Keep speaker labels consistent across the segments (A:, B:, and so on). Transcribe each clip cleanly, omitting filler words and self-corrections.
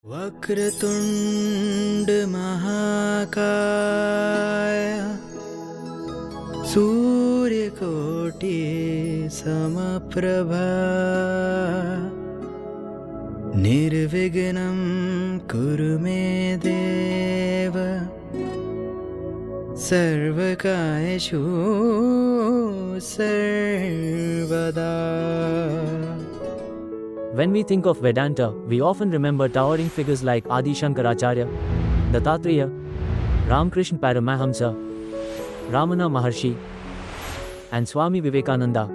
A: वक्रतुण्ड महाकाय सूर्यकोटि समप्रभा निर्विघ्नं कुरु मे देव सर्वकार्येषु सर्वदा.
B: When we think of Vedanta, we often remember towering figures like Adi Shankaracharya, Dattatreya, Ramakrishna Paramahamsa, Ramana Maharshi, and Swami Vivekananda.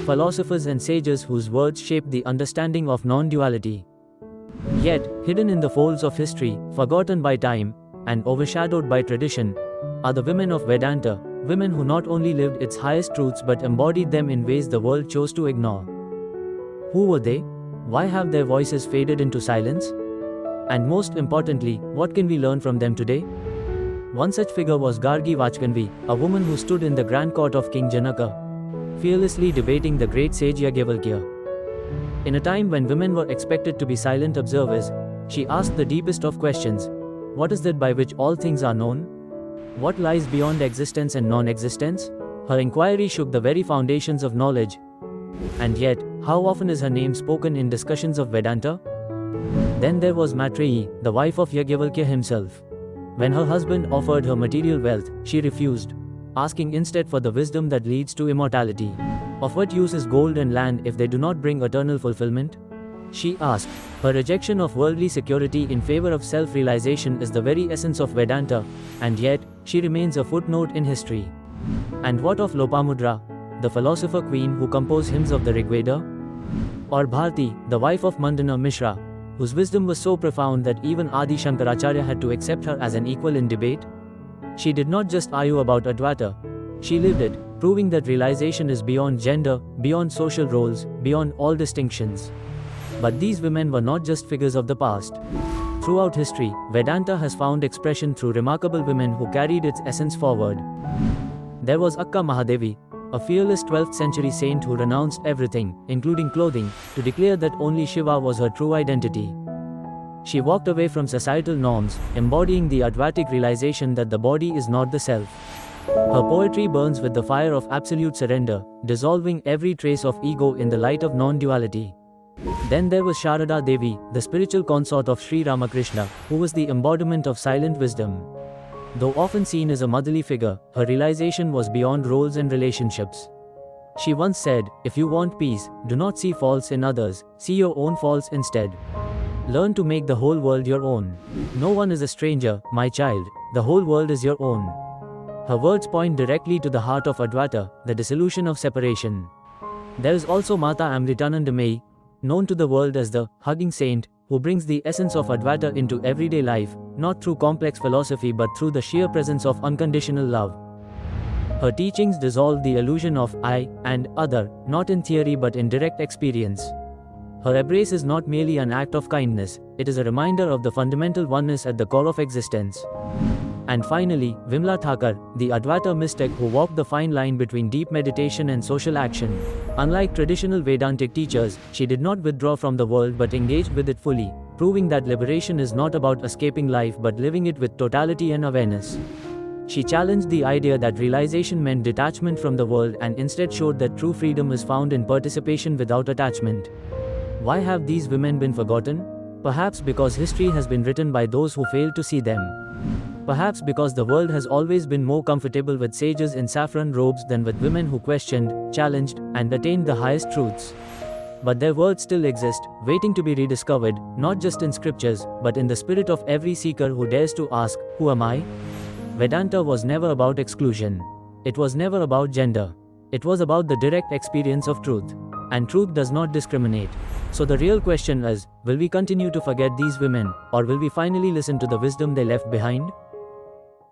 B: Philosophers and sages whose words shaped the understanding of non-duality. Yet, hidden in the folds of history, forgotten by time, and overshadowed by tradition, are the women of Vedanta, women who not only lived its highest truths but embodied them in ways the world chose to ignore. Who were they? Why have their voices faded into silence? And most importantly, what can we learn from them today? One such figure was Gargi Vachkanvi, a woman who stood in the grand court of King Janaka, fearlessly debating the great sage Yajnavalkya. In a time when women were expected to be silent observers, she asked the deepest of questions. What is that by which all things are known? What lies beyond existence and non-existence? Her inquiry shook the very foundations of knowledge. And yet, how often is her name spoken in discussions of Vedanta? Then there was Maitreyi, the wife of Yajnavalkya himself. When her husband offered her material wealth, she refused, asking instead for the wisdom that leads to immortality. Of what use is gold and land if they do not bring eternal fulfillment? She asked. Her rejection of worldly security in favor of self-realization is the very essence of Vedanta, and yet, she remains a footnote in history. And what of Lopamudra, the philosopher queen who composed hymns of the Rigveda? Or Bharti, the wife of Mandana Mishra, whose wisdom was so profound that even Adi Shankaracharya had to accept her as an equal in debate? She did not just argue about Advaita, she lived it, proving that realization is beyond gender, beyond social roles, beyond all distinctions. But these women were not just figures of the past. Throughout history, Vedanta has found expression through remarkable women who carried its essence forward. There was Akka Mahadevi, a fearless 12th century saint who renounced everything, including clothing, to declare that only Shiva was her true identity. She walked away from societal norms, embodying the Advaitic realization that the body is not the self. Her poetry burns with the fire of absolute surrender, dissolving every trace of ego in the light of non-duality. Then there was Sharada Devi, the spiritual consort of Sri Ramakrishna, who was the embodiment of silent wisdom. Though often seen as a motherly figure, her realization was beyond roles and relationships. She once said, "If you want peace, do not see faults in others, see your own faults instead. Learn to make the whole world your own. No one is a stranger, my child, the whole world is your own." Her words point directly to the heart of Advaita, the dissolution of separation. There is also Mata Amritanandamayi, known to the world as the hugging saint, who brings the essence of Advaita into everyday life, not through complex philosophy but through the sheer presence of unconditional love. Her teachings dissolve the illusion of I and other, not in theory but in direct experience. Her embrace is not merely an act of kindness, it is a reminder of the fundamental oneness at the core of existence. And finally, Vimla Thakar, the Advaita mystic who walked the fine line between deep meditation and social action. Unlike traditional Vedantic teachers, she did not withdraw from the world but engaged with it fully, proving that liberation is not about escaping life but living it with totality and awareness. She challenged the idea that realization meant detachment from the world and instead showed that true freedom is found in participation without attachment. Why have these women been forgotten? Perhaps because history has been written by those who failed to see them. Perhaps because the world has always been more comfortable with sages in saffron robes than with women who questioned, challenged, and attained the highest truths. But their words still exist, waiting to be rediscovered, not just in scriptures, but in the spirit of every seeker who dares to ask, "Who am I?" Vedanta was never about exclusion. It was never about gender. It was about the direct experience of truth. And truth does not discriminate. So the real question is, will we continue to forget these women, or will we finally listen to the wisdom they left behind?